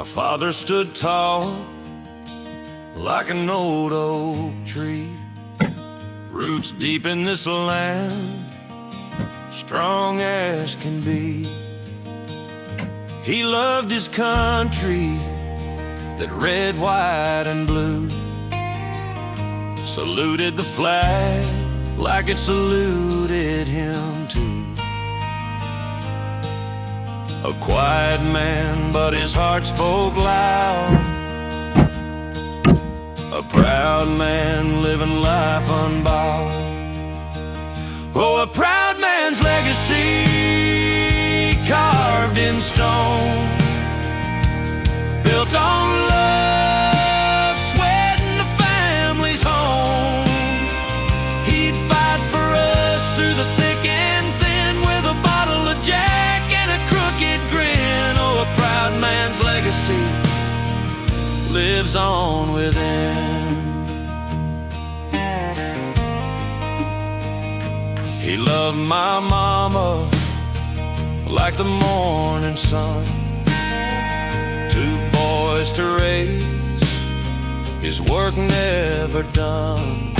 father stood tall like an old oak tree, roots deep in this land, strong as can be. He loved his country, that red, white, and blue, saluted the flag like it saluted him too. A quiet man, but his heart spoke loud. A proud man living life unbowed. Oh, a proud man's legacy, carved in stone, built on love, sweat, and the family's home. He'd fight for us through the thick and thin, with a bottle of Jack and a crooked grin. Oh, a proud man's legacy lives on within. He loved my mama like the morning sun. 2 boys to raise, his work never done.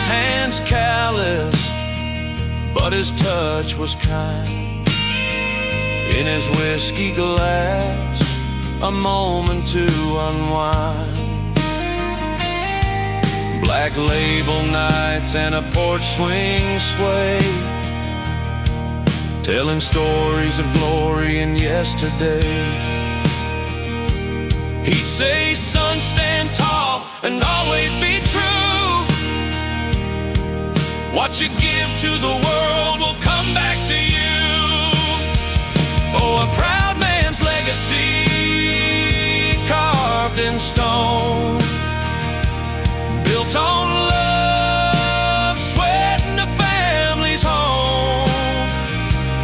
Hands calloused, but his touch was kind. In his whiskey glass, a moment to unwind. Black label nights and a porch swing sway, telling stories of glory and yesterday. He'd say, son, stand tall and always be true. What you give to the world will come back to you. Oh, a proud man's legacy, carved in stone, built on love, sweat, and the family's home.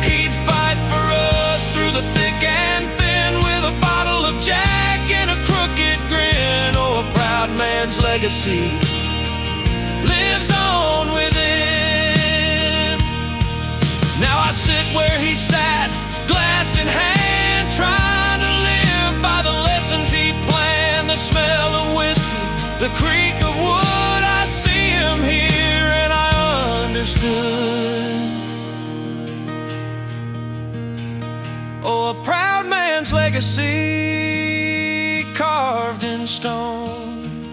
He'd fight for us through the thick and thin, with a bottle of Jack and a crooked grin. Oh, a proud man's legacy lives on within. Now I sit where he sat, glass in hand, trying to live by the lessons he planned. The smell of whiskey, the creak of wood, I see him here and I understood. Oh, a proud man's legacy, carved in stone,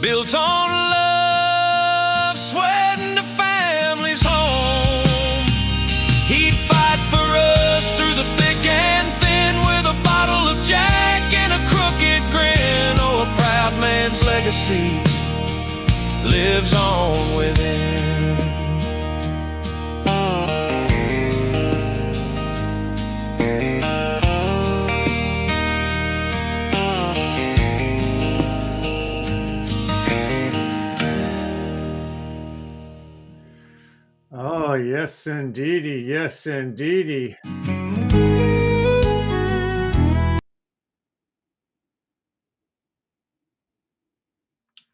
built on love, sweat, and the family's home. He'd fight for us through the thick and thin, with a bottle of Jack and a crooked grin. Oh, a proud man's legacy lives on within. Oh, yes, indeedy. Yes, indeedy.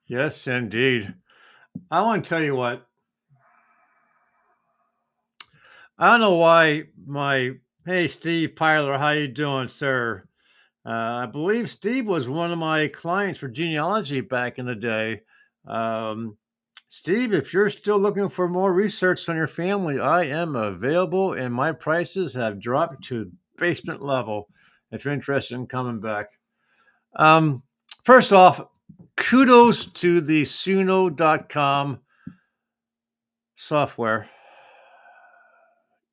Yes, indeed. I want to tell you what. I don't know why hey, Steve Pyler, how you doing, sir? I believe Steve was one of my clients for genealogy back in the day. Steve, if you're still looking for more research on your family, I am available, and my prices have dropped to basement level if you're interested in coming back. First off, kudos to the Suno.com software.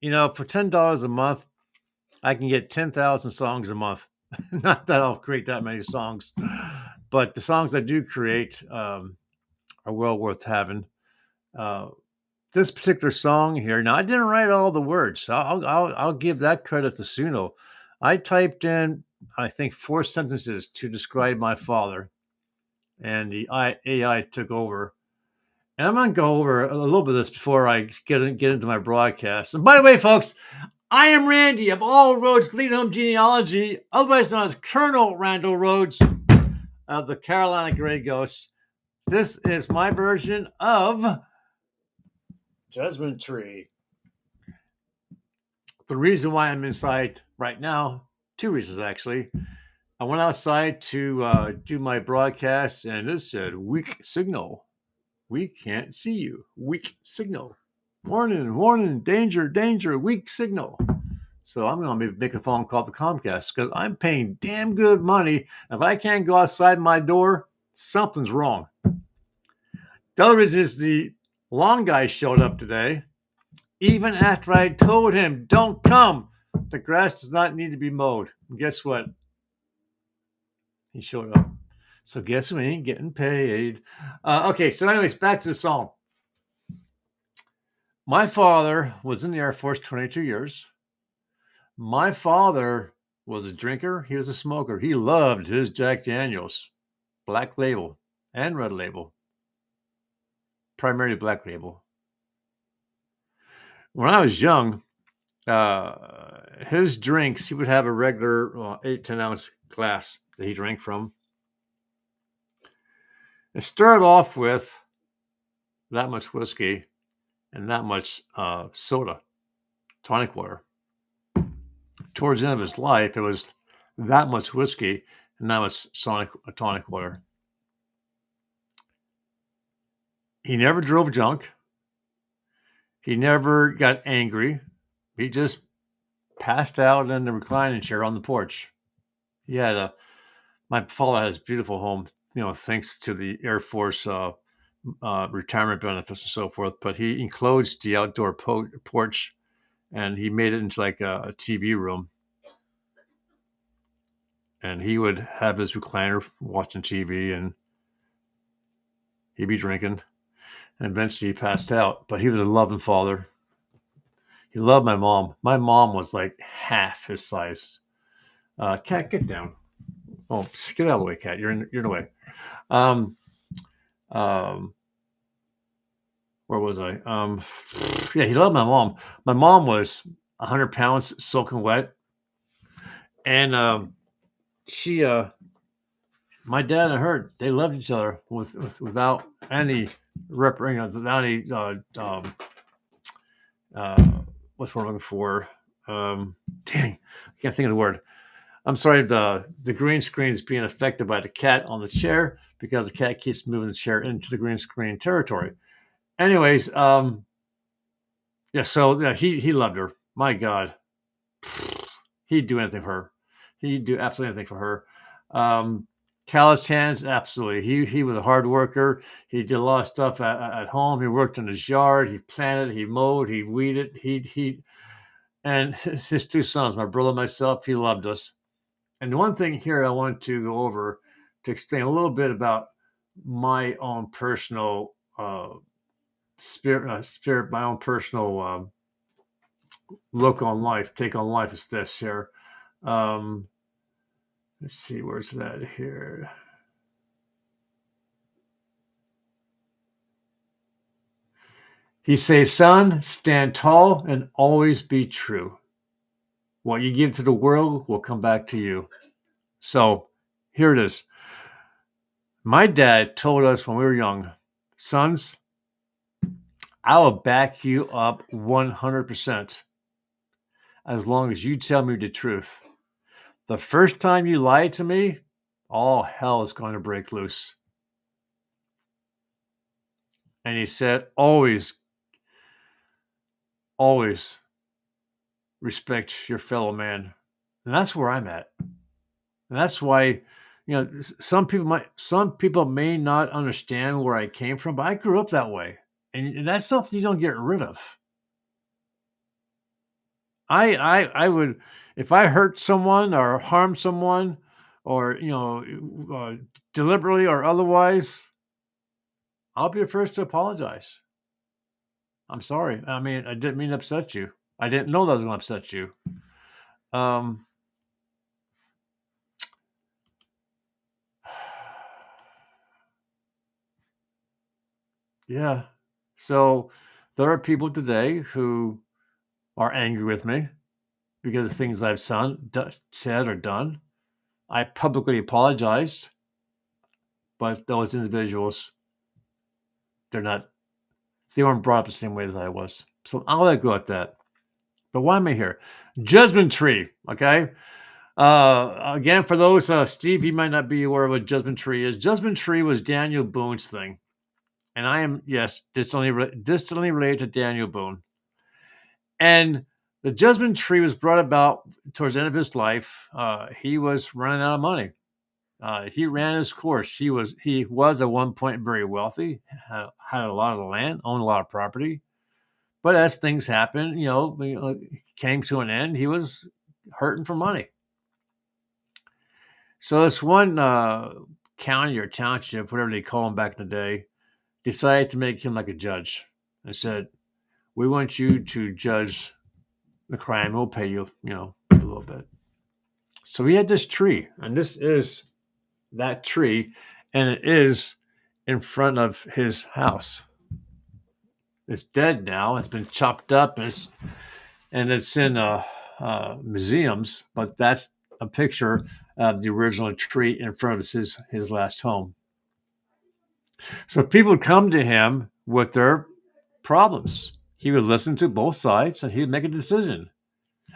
You know, for $10 a month, I can get 10,000 songs a month. Not that I'll create that many songs, but the songs I do create are well worth having. This particular song here, now I didn't write all the words. I'll give that credit to Suno. I typed in, I think, 4 sentences to describe my father, and the AI took over. And I'm going to go over a little bit of this before I get into my broadcast. And by the way, folks, I am Randy of All Roads Lead Home Genealogy, otherwise known as Colonel Randall Rhodes of the Carolina Grey Ghosts. This is my version of Judgment Tree. The reason why I'm inside right now, 2 reasons actually. I went outside to do my broadcast, and it said weak signal. We can't see you. Weak signal. Warning, warning, danger, danger, weak signal. So I'm going to be making a phone call to Comcast because I'm paying damn good money. If I can't go outside my door, something's wrong. The other reason is the lawn guy showed up today, even after I told him, don't come. The grass does not need to be mowed. And guess what? He showed up. So guess we ain't getting paid. Okay, so anyways, back to the song. My father was in the Air Force 22 years. My father was a drinker. He was a smoker. He loved his Jack Daniels, Black Label and Red Label, primarily Black Label. When I was young, his drinks, he would have a regular 8, 10 ounce glass that he drank from. It started off with that much whiskey and that much soda, tonic water. Towards the end of his life, it was that much whiskey and that much tonic water. He never drove drunk. He never got angry. He just passed out in the reclining chair on the porch. He had my father had his beautiful home, thanks to the Air Force retirement benefits and so forth. But he enclosed the outdoor porch, and he made it into like a TV room. And he would have his recliner watching TV, and he'd be drinking. And eventually he passed out. But he was a loving father. He loved my mom. My mom was like half his size. Cat, get down. Oh, get out of the way, Cat. You're in the way. Where was I? Yeah, he loved my mom. My mom was 100 pounds, soaking wet. And she, my dad and her, they loved each other without any without any what's what I'm looking for? Dang, I can't think of the word. I'm sorry, the green screen is being affected by the cat on the chair because the cat keeps moving the chair into the green screen territory. Anyways, yeah, so yeah, he loved her. My God, he'd do anything for her. He'd do absolutely anything for her. Calloused hands, absolutely. He was a hard worker. He did a lot of stuff at home. He worked in his yard. He planted. He mowed. He weeded. And his 2 sons, my brother and myself, he loved us. And the one thing here I want to go over to explain a little bit about my own personal spirit, my own personal look on life, take on life is this here. Let's see, where's that here? He says, son, stand tall and always be true. What you give to the world will come back to you. So here it is. My dad told us when we were young, sons, I will back you up 100% as long as you tell me the truth. The first time you lie to me, all hell is going to break loose. And he said, always respect your fellow man. And that's where I'm at. And that's why, some people may not understand where I came from, but I grew up that way. And that's something you don't get rid of. I would, if I hurt someone or harm someone or, deliberately or otherwise, I'll be the first to apologize. I'm sorry. I mean, I didn't mean to upset you. I didn't know that was going to upset you. Yeah. So there are people today who are angry with me because of things I've said or done. I publicly apologized, but those individuals, they weren't brought up the same way as I was. So I'll let go at that. But why am I here? Judgment Tree, okay? Again, for those, Steve, you might not be aware of what Judgment Tree is. Judgment Tree was Daniel Boone's thing. And I am, yes, distantly related to Daniel Boone. And the Judgment Tree was brought about towards the end of his life. He was running out of money. He ran his course. He was at one point very wealthy, had a lot of land, owned a lot of property. But as things happen, came to an end. He was hurting for money. So this one county or township, whatever they call them back in the day, decided to make him like a judge and said, "We want you to judge the crime. We'll pay you, a little bit." So we had this tree, and this is that tree, and it is in front of his house. It's dead now. It's been chopped up, and it's in museums. But that's a picture of the original tree in front of his last home. So people would come to him with their problems. He would listen to both sides, and he would make a decision.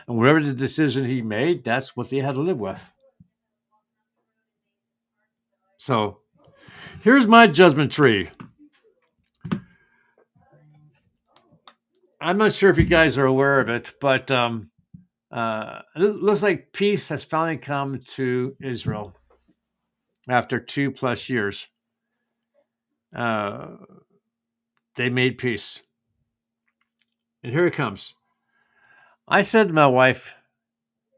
And whatever the decision he made, that's what they had to live with. So here's my judgment tree. I'm not sure if you guys are aware of it, but it looks like peace has finally come to Israel after 2+ years. They made peace. And here it comes. I said to my wife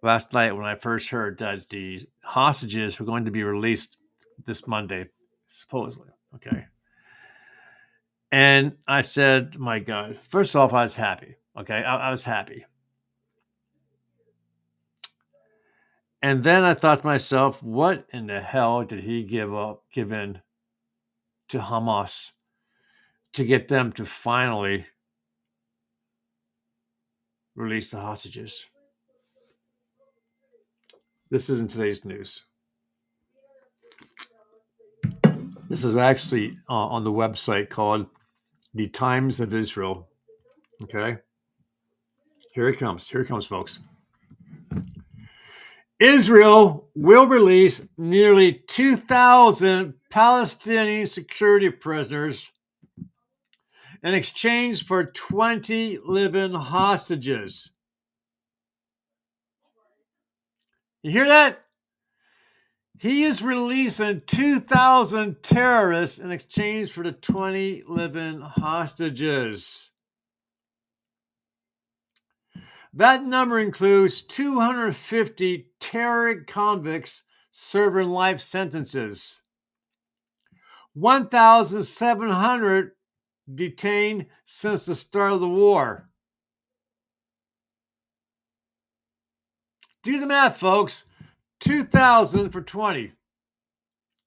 last night when I first heard that the hostages were going to be released this Monday, supposedly. Okay. And I said, my God, first off, I was happy. Okay. I was happy. And then I thought to myself, what in the hell did he give in to Hamas to get them to finally release the hostages? This isn't today's news. This is actually on the website called The Times of Israel. Okay. Here it comes. Here it comes, folks. Israel will release nearly 2,000 Palestinian security prisoners in exchange for 20 living hostages. You hear that? He is releasing 2,000 terrorists in exchange for the 20 living hostages. That number includes 250 terror convicts serving life sentences, 1,700 detained since the start of the war. Do the math, folks. 2,000 for 20.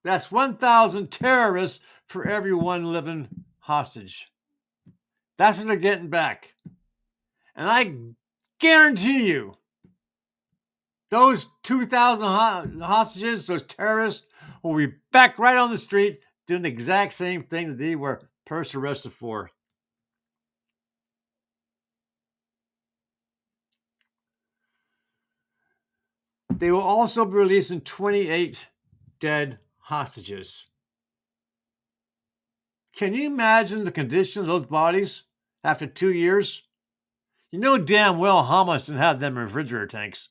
That's 1,000 terrorists for every one living hostage. That's what they're getting back. And I guarantee you, those 2,000 hostages, those terrorists, will be back right on the street doing the exact same thing that they were first arrested for. They will also be releasing 28 dead hostages. Can you imagine the condition of those bodies after 2 years? You know damn well Hamas didn't have them in refrigerator tanks.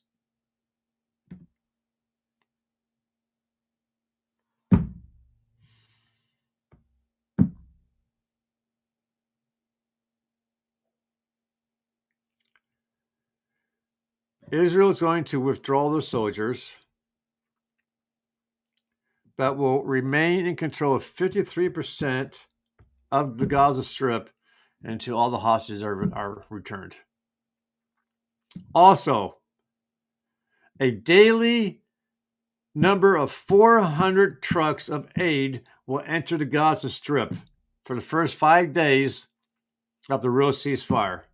Israel is going to withdraw their soldiers, but will remain in control of 53% of the Gaza Strip until all the hostages are returned. Also, a daily number of 400 trucks of aid will enter the Gaza Strip for the first 5 days of the real ceasefire.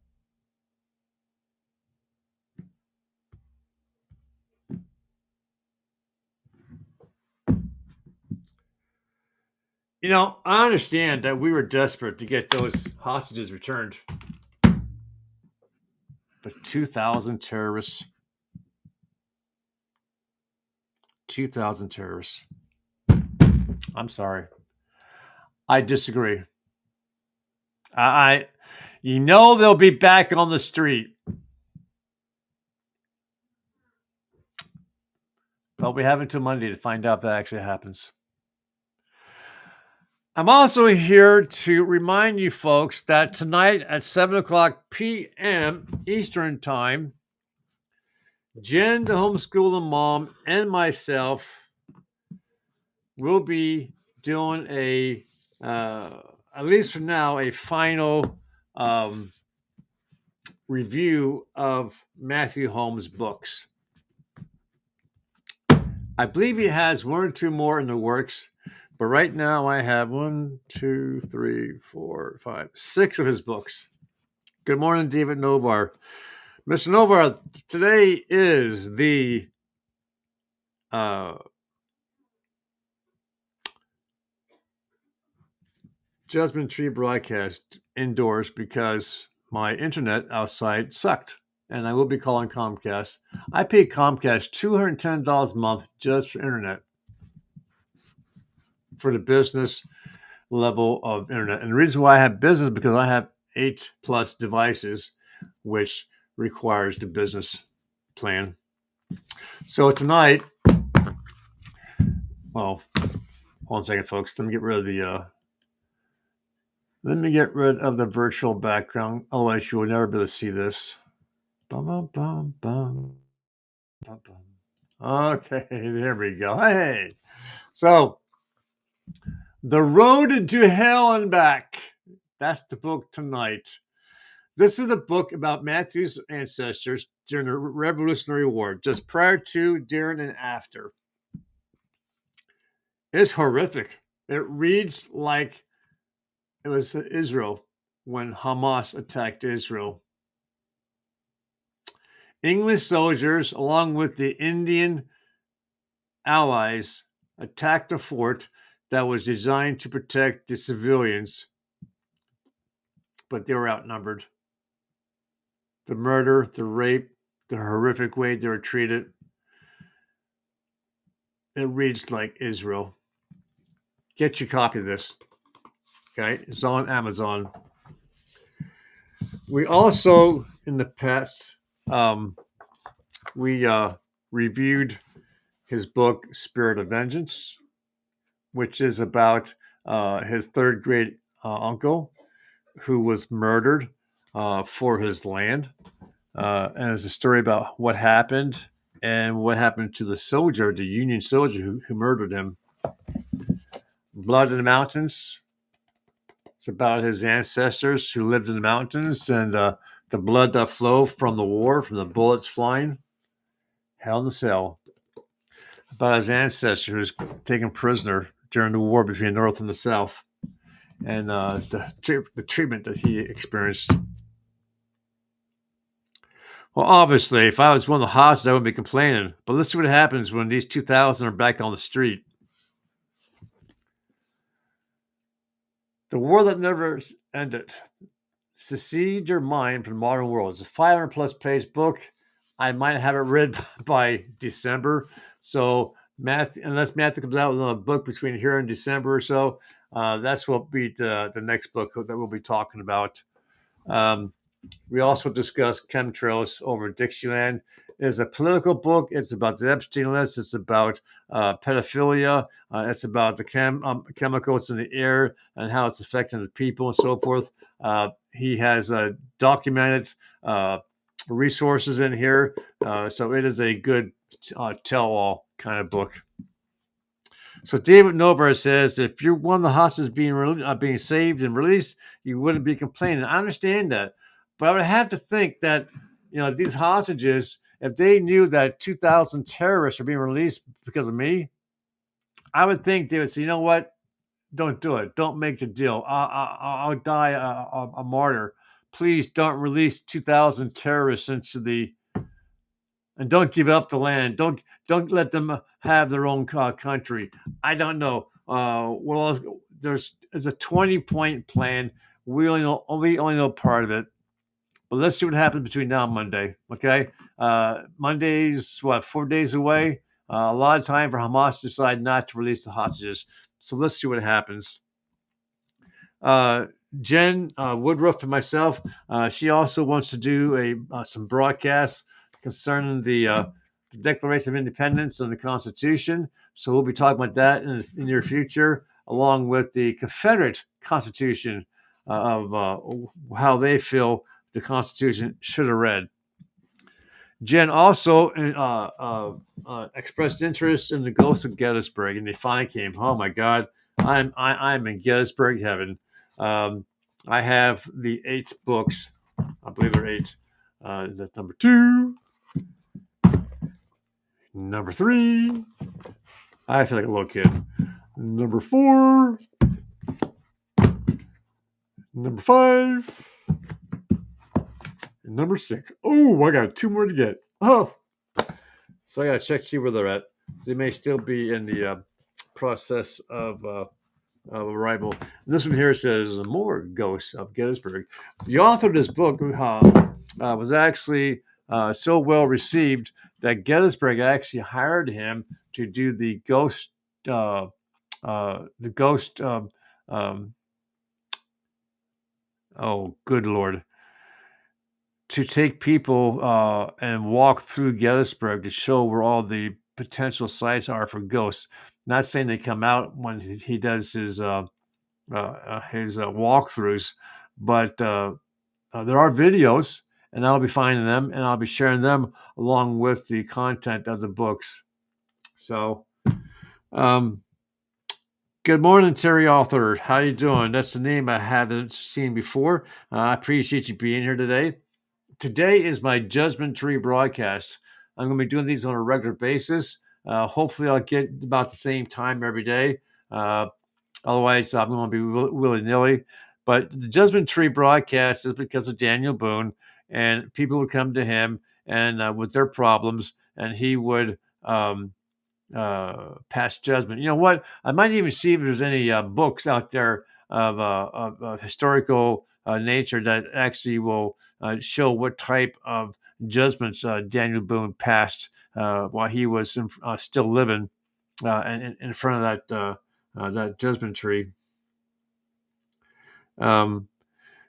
I understand that we were desperate to get those hostages returned. But 2,000 terrorists. 2,000 terrorists. I'm sorry. I disagree. They'll be back on the street. But we have until Monday to find out if that actually happens. I'm also here to remind you folks that tonight at 7 o'clock p.m. Eastern Time, Jen, the homeschool mom, and myself will be doing at least for now, a final review of Matthew Holmes' books. I believe he has one or two more in the works, but right now I have 6 of his books. Good morning, David Novar. Mr. Novar, today is the Judgment Tree broadcast indoors because my internet outside sucked, and I will be calling Comcast. I pay Comcast $210 a month just for internet, for the business level of internet. And the reason why I have business is because I have 8 plus devices, which requires the business plan. So tonight, well, hold on a second, folks. Let me get rid of the virtual background. Otherwise, you will never be able to see this. Bum, bum, bum, bum, bum, bum. Okay, there we go. Hey, so The Road to Hell and Back. That's the book tonight. This is a book about Matthew's ancestors during the Revolutionary War, just prior to, during, and after. It's horrific. It reads like it was Israel when Hamas attacked Israel. English soldiers, along with the Indian allies, attacked a fort that was designed to protect the civilians, but they were outnumbered. The murder, the rape, the horrific way they were treated, it reads like Israel. Get your copy of this. Okay, it's on Amazon. We also, in the past, we reviewed his book Spirit of Vengeance, which is about his third grade uncle who was murdered for his land. And it's a story about what happened and what happened to the soldier, the Union soldier who murdered him. Blood in the Mountains. It's about his ancestors who lived in the mountains and the blood that flowed from the war, from the bullets flying. Hell in the Cell. About his ancestor who was taken prisoner during the war between the North and the South, and the treatment that he experienced. Well, obviously, if I was one of the hostages, I wouldn't be complaining. But let's see what happens when these 2,000 are back on the street. The War That Never Ended. Secede Your Mind from the Modern World. It's a 500 plus page book. I might have it read by December. So unless Matthew comes out with a book between here and December or so, that's what will be the next book that we'll be talking about. We also discussed Chemtrails over Dixieland. It's a political book. It's about the Epstein list. It's about pedophilia. It's about the chemicals in the air and how it's affecting the people and so forth. He has documented resources in here. So it is a good tell-all kind of book. So David Novar says, if you're one of the hostages being saved and released, you wouldn't be complaining. I understand that. But I would have to think that, these hostages, if they knew that 2,000 terrorists are being released because of me, I would think they would say, you know what? Don't do it. Don't make the deal. I'll die a martyr. Please don't release 2,000 terrorists and don't give up the land. Don't let them have their own country. I don't know. There's a 20-point plan. We only know part of it. But let's see what happens between now and Monday. Okay, Monday's 4 days away. a lot of time for Hamas to decide not to release the hostages. So let's see what happens. Uh, Jen Woodruff and myself, she also wants to do some broadcasts concerning the Declaration of Independence and the Constitution. So we'll be talking about that in the near future, along with the Confederate Constitution of how they feel the Constitution should have read. Jen also expressed interest in the ghosts of Gettysburg, and they finally came. Oh my God, I'm in Gettysburg heaven. Um, I have the 8 books. I believe they're 8. That's number 2, number 3. I feel like a little kid. Number 4, number 5, and number 6. Oh, I got 2 more to get. Oh, so I gotta check see where they're at. They may still be in the process of arrival. And this one here says more ghosts of Gettysburg. The author of this book was actually so well received that Gettysburg actually hired him to do the ghost. The ghost. Oh, good Lord! To take people and walk through Gettysburg to show where all the potential sites are for ghosts. Not saying they come out when he does his walkthroughs, but there are videos, and I'll be finding them and I'll be sharing them along with the content of the books. So, um, good morning, Terry Author. How you doing? That's the name I haven't seen before. I appreciate you being here today. Today is my Judgment Tree broadcast. I'm going to be doing these on a regular basis. Hopefully, I'll get about the same time every day. Otherwise, I'm going to be willy-nilly. But the Judgment Tree broadcast is because of Daniel Boone, and people would come to him and with their problems, and he would pass judgment. You know what? I might even see if there's any books out there of historical nature that actually will show what type of judgments Daniel Boone passed while he was still living in front of that judgment tree.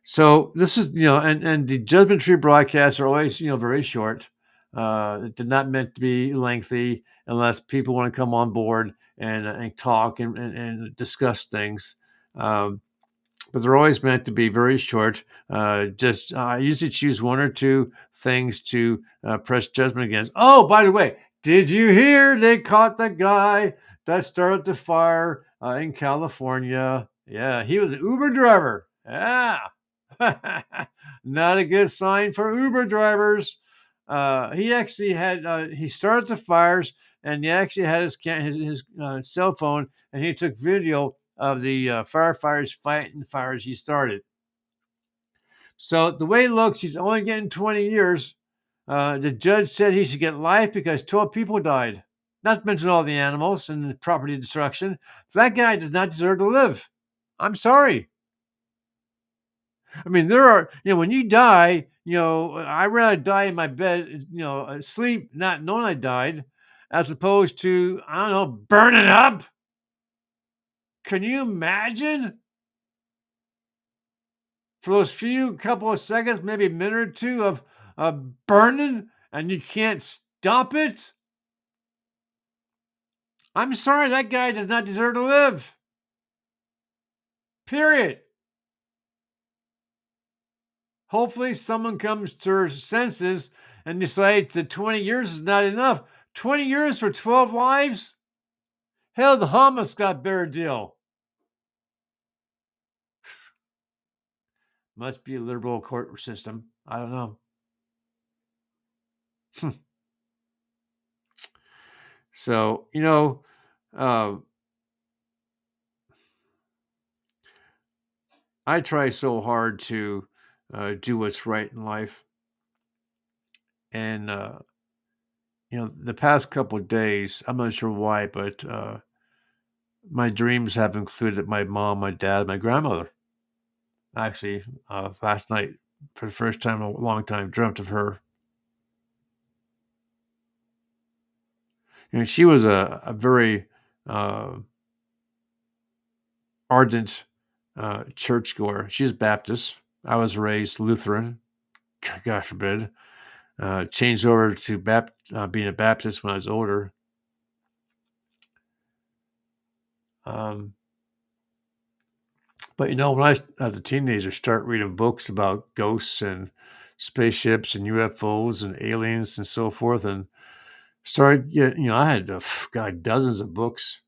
So this is, and the judgment tree broadcasts are always, very short. They're not meant to be lengthy unless people want to come on board and talk and discuss things. But they're always meant to be very short. I usually choose 1 or 2 things to press judgment against. Oh, by the way, did you hear they caught the guy that started the fire in California? Yeah, he was an Uber driver. Yeah. Not a good sign for Uber drivers. He actually had he started the fires, and he actually had his cell phone, and he took video of the firefighters fighting the fires he started. So the way it looks, he's only getting 20 years. The judge said he should get life because 12 people died. Not to mention all the animals and the property destruction. So that guy does not deserve to live. I'm sorry. I mean, there are, when you die, I'd rather die in my bed, asleep, not knowing I died, as opposed to, I don't know, burning up. Can you imagine? For those few couple of seconds, maybe a minute or 2 of burning, and you can't stop it? I'm sorry, that guy does not deserve to live. Period. Hopefully, someone comes to their senses and decides that 20 years is not enough. 20 years for 12 lives? Hell, the Hamas got a better deal. Must be a liberal court system. I don't know. So, I try so hard to do what's right in life. And, the past couple of days, I'm not sure why, but my dreams have included my mom, my dad, my grandmother. Actually, last night, for the first time in a long time, dreamt of her. She was a very uh, ardent churchgoer. She's Baptist. I was raised Lutheran. God forbid. Changed over to being a Baptist when I was older. Um, but when I, as a teenager, start reading books about ghosts and spaceships and UFOs and aliens and so forth, and started, I had, God, dozens of books,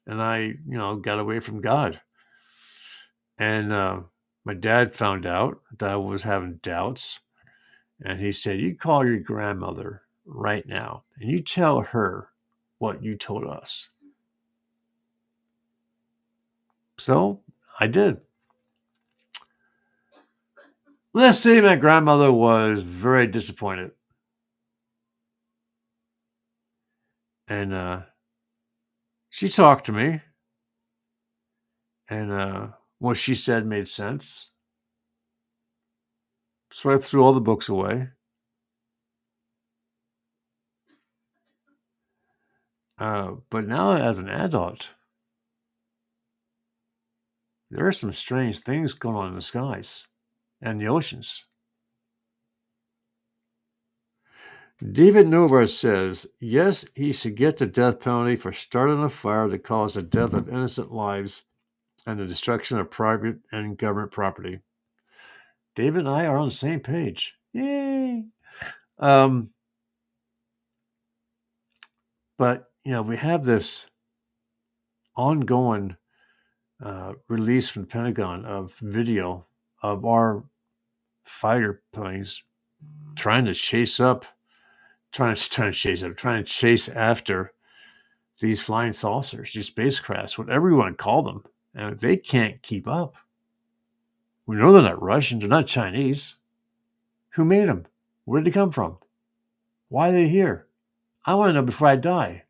and I, got away from God. And my dad found out that I was having doubts, and he said, "You call your grandmother right now, and you tell her what you told us." So I did. Let's say my grandmother was very disappointed, and she talked to me, and what she said made sense. So I threw all the books away. But now, as an adult, there are some strange things going on in the skies and the oceans. David Novar says, yes, he should get the death penalty for starting a fire that caused the death of innocent lives and the destruction of private and government property. David and I are on the same page. Yay! Um, but, we have this ongoing release from the Pentagon of video of our fighter planes trying to chase after these flying saucers, these spacecrafts, whatever you want to call them, and they can't keep up. We know they're not Russian, they're not Chinese. Who made them? Where did they come from? Why are they here? I want to know before I die.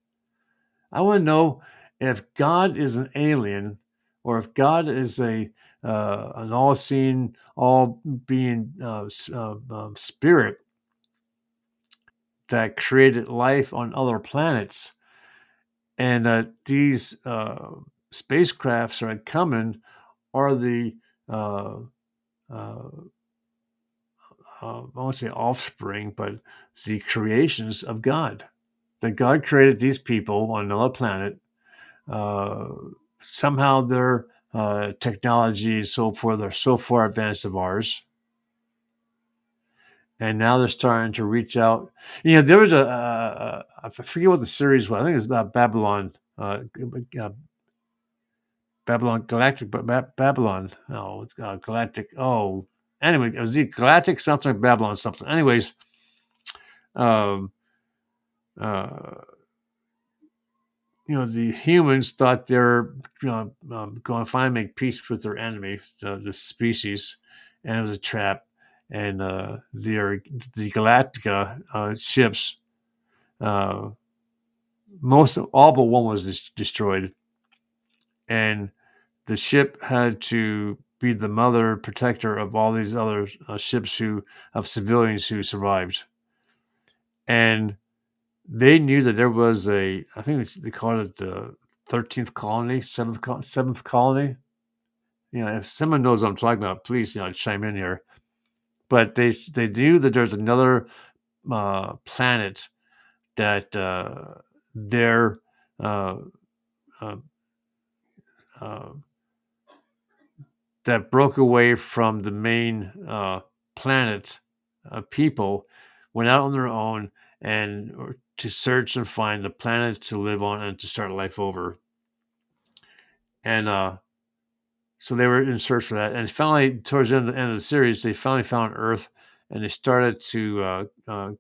I want to know if God is an alien, or if God is an all-seeing, all-being spirit that created life on other planets, and that these spacecrafts are coming are the uh, uh, I won't say offspring, but the creations of God. That God created these people on another planet. Uh, Somehow their technology and so forth are so far advanced of ours, and now they're starting to reach out. There was I forget what the series was. I think it's about Babylon, Babylon Galactic, but Babylon. Oh, it's Galactic. Oh, anyway, it was the Galactic something, Babylon something. Anyways, um, uh, the humans thought they're going to finally make peace with their enemy, the species, and it was a trap. And the Galactica ships, uh, all but one was destroyed, and the ship had to be the mother protector of all these other ships of civilians who survived, and they knew that there was I think they called it the 13th colony, seventh colony. If someone knows what I'm talking about, please, chime in here. But they knew that there's another planet that their uh, uh, uh, that broke away from the main planet people, went out on their own and to search and find a planet to live on and to start life over. And so they were in search for that. And finally, towards the end of the series, they finally found Earth, and they started to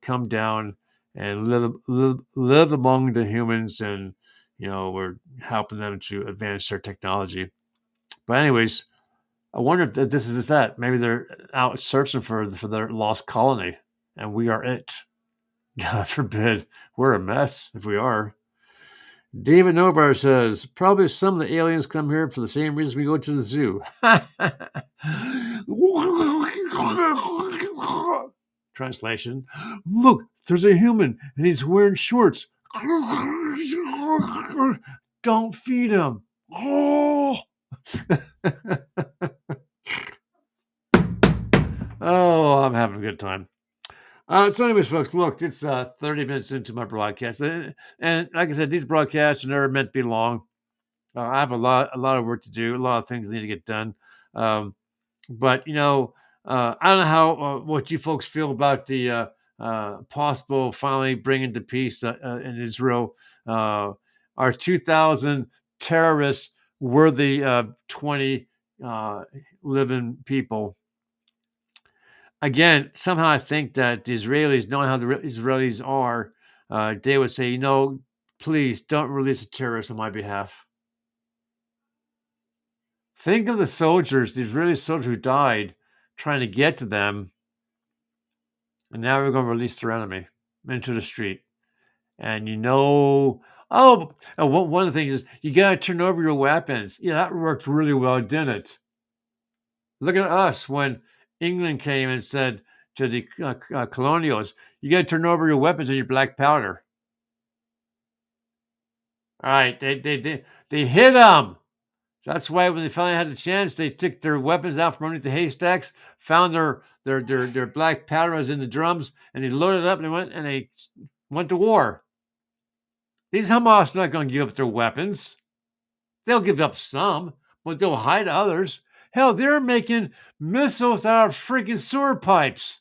come down and live among the humans, and we're helping them to advance their technology. But anyways, I wonder if this is that. Maybe they're out searching for their lost colony, and we are it. God forbid. We're a mess if we are. David Nobar says, probably some of the aliens come here for the same reason we go to the zoo. Translation: Look, there's a human and he's wearing shorts. Don't feed him. Oh, oh, I'm having a good time. So, anyways, folks, look, it's 30 minutes into my broadcast, and like I said, these broadcasts are never meant to be long. I have a lot of work to do, a lot of things need to get done. Um, but I don't know how what you folks feel about the possible finally bringing to peace in Israel. Our 2,000 terrorists were the 20 uh, living people. Again, somehow I think that the Israelis, knowing how the Israelis are, they would say, please don't release a terrorist on my behalf. Think of the soldiers, the Israeli soldiers who died trying to get to them, and now we're going to release their enemy into the street. And one of the things is you got to turn over your weapons. Yeah, that worked really well, didn't it? Look at us when England came and said to the colonials, you got to turn over your weapons and your black powder. All right, they hit them. That's why when they finally had the chance, they took their weapons out from underneath the haystacks, found their black powder was in the drums, and they loaded up and they went to war. These Hamas are not going to give up their weapons. They'll give up some, but they'll hide others. Hell, they're making missiles out of freaking sewer pipes.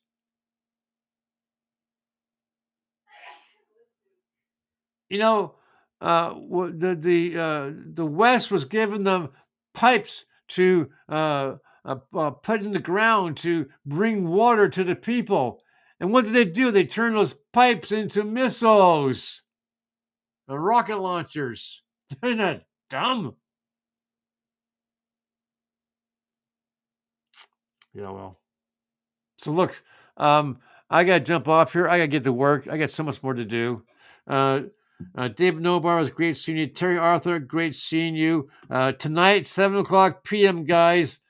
The West was giving them pipes to put in the ground to bring water to the people. And what did they do? They turned those pipes into missiles and rocket launchers. They're not dumb. Yeah, well. So look, I got to jump off here. I got to get to work. I got so much more to do. David Nobar was great seeing you. Terry Arthur, great seeing you. Tonight, 7 o'clock p.m., guys.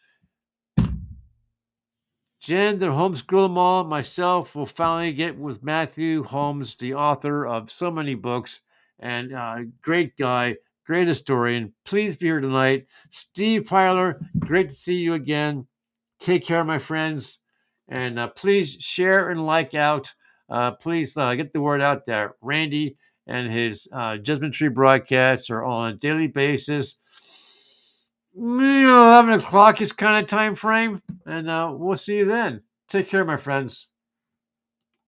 Jen, the homeschool them all. Myself will finally get with Matthew Holmes, the author of so many books, and great guy, great historian. Please be here tonight. Steve Pyler, great to see you again. Take care, my friends, and please share and like out. Please get the word out there. Randy and his Judgment Tree broadcasts are on a daily basis. 11 o'clock is kind of time frame, and we'll see you then. Take care, my friends.